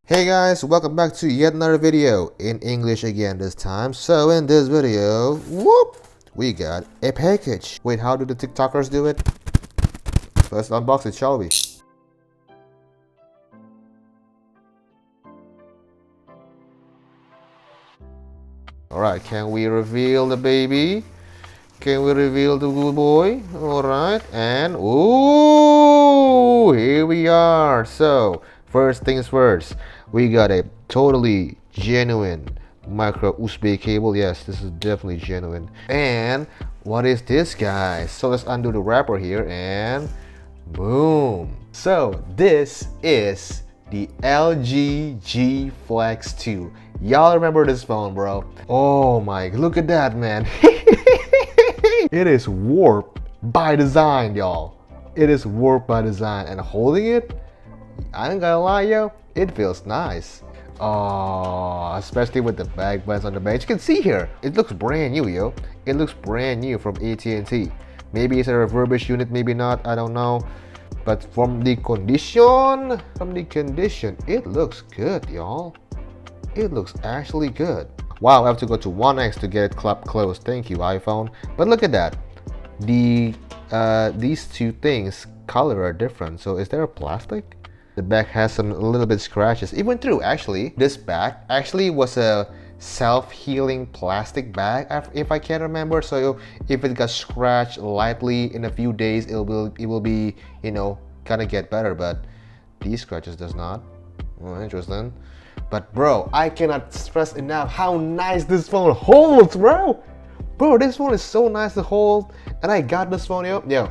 Hey guys, welcome back to yet another video in English again this time. So in this video, we got a package. Wait, how do the TikTokers do it? Let's unbox it, shall we? Alright, can we reveal the baby? Can we reveal the little boy? Alright, and ooh, here we are. So, first things first, we got a totally genuine micro USB cable. Yes, this is definitely genuine. And what is this, guys? So let's undo the wrapper here and boom. So this is the LG G Flex 2. Y'all remember this phone, bro? Oh my, look at that, man. It is warped by design, y'all. It is warped by design, and holding it, I ain't gonna lie, yo, it feels nice. Oh, especially with the back buttons on the back. You can see here, it looks brand new, yo. It looks brand new from AT&T. Maybe it's a refurbished unit, maybe not, I don't know. But from the condition, it looks good, y'all. It looks actually good. Wow, I have to go to 1x to get it closed. Thank you, iPhone. But look at that. These two things color are different. So is there a plastic? The back has a little bit scratches. It went through actually. This back actually was a self-healing plastic bag, if I can remember. So if it got scratched lightly in a few days, it will be, you know, kind of get better. But these scratches does not. Oh, interesting. But bro, I cannot stress enough how nice this phone holds, bro. Bro, this phone is so nice to hold. And I got this phone, yo.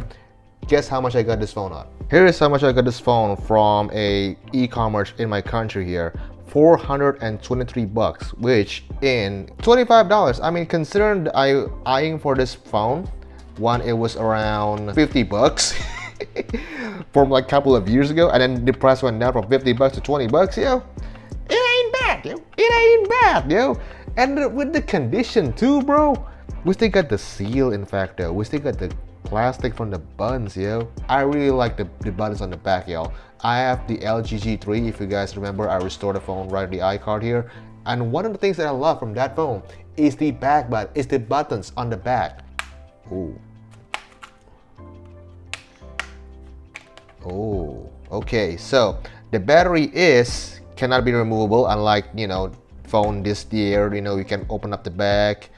Guess how much I got this phone on? Here is how much I got this phone from a e-commerce in my country here. 423 bucks, which in $25. I mean, considering I eyeing for this phone, one, it was around 50 bucks. From like a couple of years ago, and then the price went down from 50 bucks to 20 bucks, yo. It ain't bad, yo. It ain't bad, yo. And with the condition too, bro. We still got the seal, in fact, though. We still got the plastic from the buttons, yo. I really like the buttons on the back, yo. I have the LG G3. If you guys remember, I restored the phone right at the iCard here. And one of the things that I love from that phone is the back button, is the buttons on the back. Ooh. Oh, okay. So the battery cannot be removable, unlike, you know, phone this year. You know, you can open up the back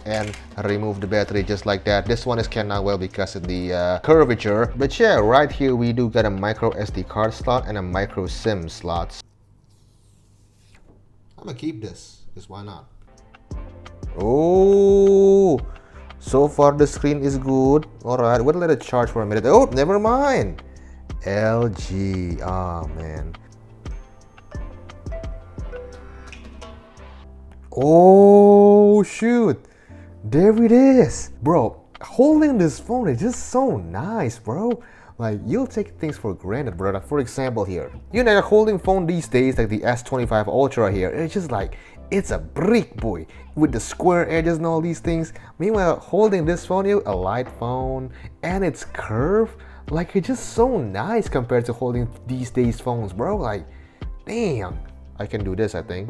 and remove the battery just like that. This one cannot, well, because of the curvature. But yeah, right here we do got a micro SD card slot and a micro SIM slot. I'm gonna keep this, because why not? Oh, so far the screen is good. Alright, we'll let it charge for a minute. Oh, never mind. LG, oh man. Oh shoot, there it is. Bro, holding this phone is just so nice, bro. Like, you'll take things for granted, bro. Like, for example here, you know, holding phone these days, like the S25 Ultra here, it's just like, it's a brick, boy, with the square edges and all these things. Meanwhile, holding this phone, a light phone, and it's curved, like, it's just so nice compared to holding these days phones, bro. Like, damn, I can do this, I think.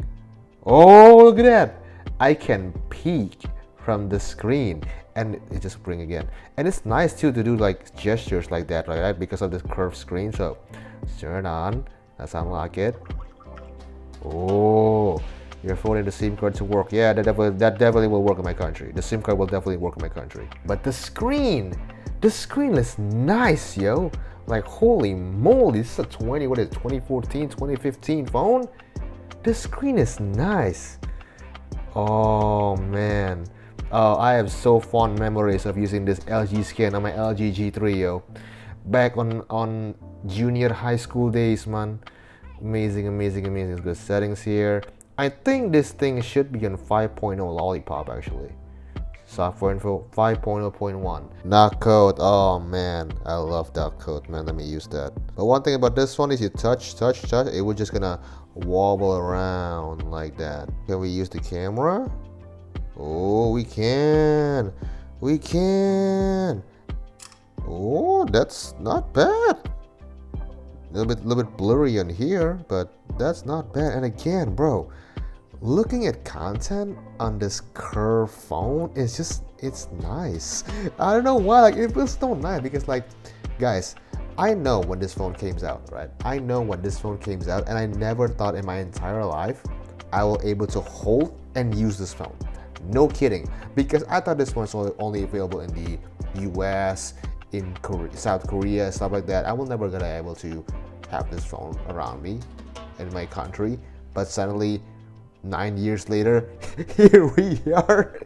Oh, look at that. I can peek from the screen, and it just bring again. And it's nice too to do like gestures like that, right? Because of this curved screen. So turn on. Let's unlock it. Oh, your phone and the SIM card to work. Yeah, that definitely will work in my country. The SIM card will definitely work in my country. But the screen is nice, yo. Like, holy moly, this is a 2014, 2015 phone. The screen is nice. Oh man. Oh, I have so fond memories of using this LG scan on my LG G3, yo. Back on junior high school days, man. Amazing, amazing, amazing. Good settings here. I think this thing should be on 5.0 Lollipop, actually. Software info 5.0.1. Knock code. Oh man, I love that code, man. Let me use that. But one thing about this one is you touch, it was just gonna wobble around like that. Can we use the camera? Oh, we can. We can. Oh, that's not bad. little bit blurry on here, but that's not bad. And again, bro, looking at content on this curved phone is just, it's nice. I don't know why, like, it feels so nice because, like, guys, I know when this phone came out, right? I know when this phone came out, and I never thought in my entire life I will able to hold and use this phone. No kidding, because I thought this one's only available in the US, in South Korea, stuff like that. I will never gonna able to have this phone around me in my country, but suddenly 9 years later, here we are.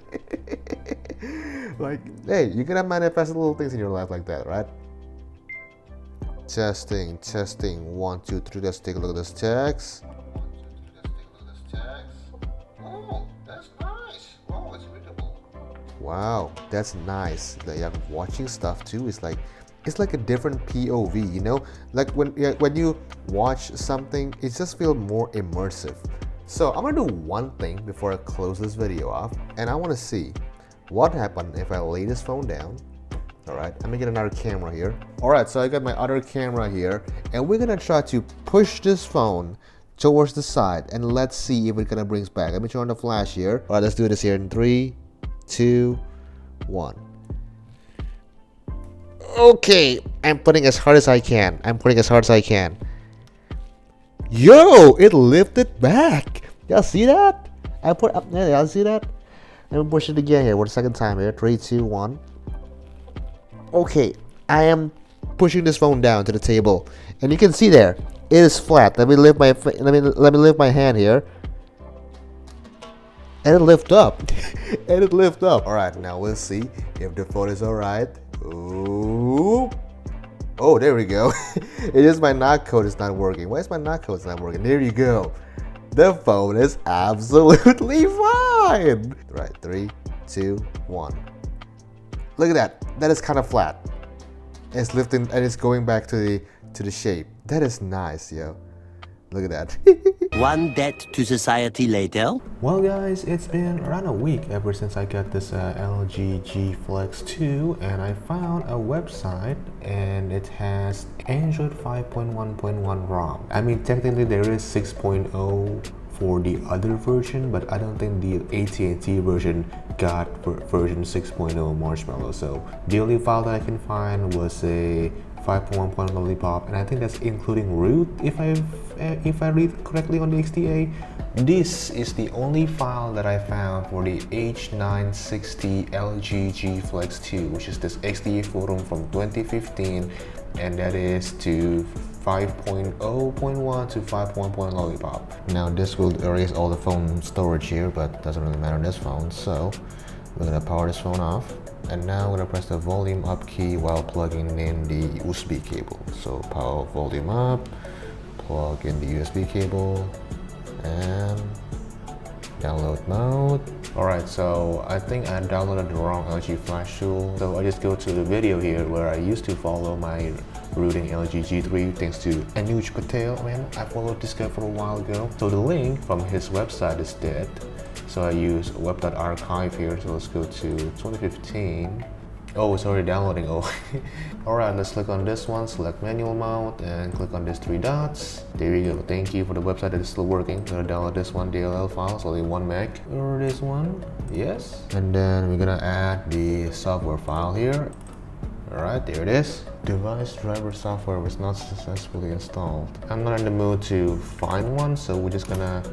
Like, hey, you gotta manifest little things in your life like that, right? Testing, 1, 2, 3. Let's take a look at this text. Oh, that's nice. Oh, it's readable. Wow, that's nice. Like, watching stuff too is like, it's like a different POV, you know? Like when you watch something, it just feels more immersive. So I'm gonna do one thing before I close this video off, and I wanna see what happened if I lay this phone down. Alright, I'm gonna get another camera here. Alright, so I got my other camera here, and we're gonna try to push this phone towards the side, and let's see if it gonna brings back. Let me turn on the flash here. Alright, let's do this here in 3, 2, 1. Okay, I'm putting as hard as I can. Yo, it lifted back. Y'all see that? I put up there. Y'all see that? Let me push it again here. For the second time here. 3, 2, 1. Okay, I am pushing this phone down to the table, and you can see there it is flat. Let me lift my hand here, and it lift up. All right, now we'll see if the phone is all right. Ooh. Oh, there we go. It is my knock code is not working. Why is my knock code not working? There you go. The phone is absolutely fine. Right, 3, 2, 1. Look at that. That is kind of flat. It's lifting and it's going back to the shape. That is nice, yo. Look at that. One debt to society later. Well guys, it's been around a week ever since I got this LG G Flex 2, and I found a website and it has Android 5.1.1 ROM. I mean, technically there is 6.0 for the other version, but I don't think the AT&T version got version 6.0 Marshmallow. So the only file that I can find was a 5.1 lollipop, and I think that's including root if I read correctly on the XDA. This is the only file that I found for the H960 LG G Flex 2, which is this XDA forum from 2015, and that is to 5.0.1 to 5.1 lollipop. Now this will erase all the phone storage here, but doesn't really matter on this phone. So we're gonna power this phone off, and now I'm gonna press the volume up key while plugging in the USB cable. So power volume up, plug in the USB cable, and download mode. Alright, so I think I downloaded the wrong LG Flash tool. So I just go to the video here where I used to follow my rooting LG G3 thanks to Anuj Patel. Man, I followed this guy for a while ago. So the link from his website is dead. So I use web.archive here. So let's go to 2015. Oh, it's already downloading. Oh. Alright, let's click on this one, select manual mode, and click on these 3 dots. There you go. Thank you for the website that is still working. I'm gonna download this one DLL file, it's only 1 meg. Or this one, yes. And then we're gonna add the software file here. Alright, there it is. Device driver software was not successfully installed. I'm not in the mood to find one, so we're just gonna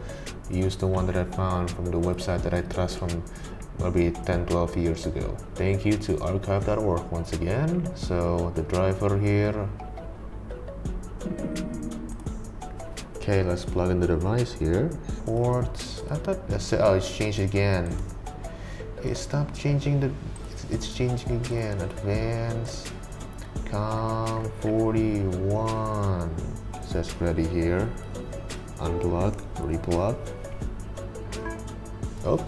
use the one that I found from the website that I trust from maybe 10-12 years ago. Thank you to archive.org once again. So the driver here. Okay, let's plug in the device here. Ports. I thought oh, it's changed again. It stopped changing it's changing again. Advanced COM 41. It says ready here. Unplug, replug. Oh.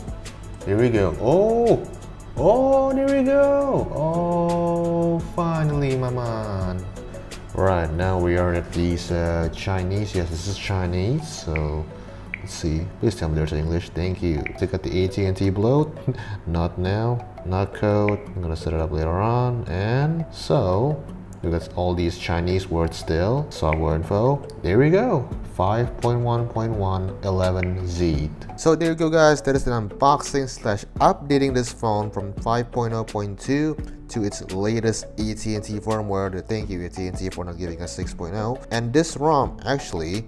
Here we go. Oh, there we go. Oh, finally, my man. Right, now we are at these Chinese. Yes, this is Chinese. So let's see. Please tell me there's English. Thank you. Check out the AT&T bloat. Not now. Not code. I'm gonna set it up later on. And so That's all these Chinese words still. Software info. There we go. 5.1.1.11Z. So there you go, guys. That is an unboxing slash updating this phone from 5.0.2 to its latest AT&T firmware. Thank you, AT&T, for not giving us 6.0. And this ROM actually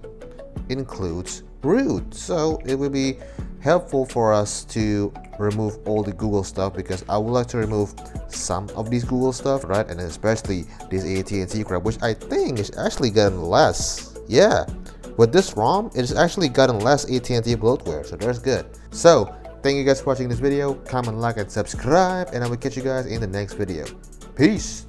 includes root, so it will be helpful for us to remove all the Google stuff, because I would like to remove some of these Google stuff, right? And especially this AT&T crap, which I think is actually gotten less. Yeah, with this ROM, it's actually gotten less AT&T bloatware, so that's good. So thank you guys for watching this video. Comment, like, and subscribe, and I will catch you guys in the next video. Peace.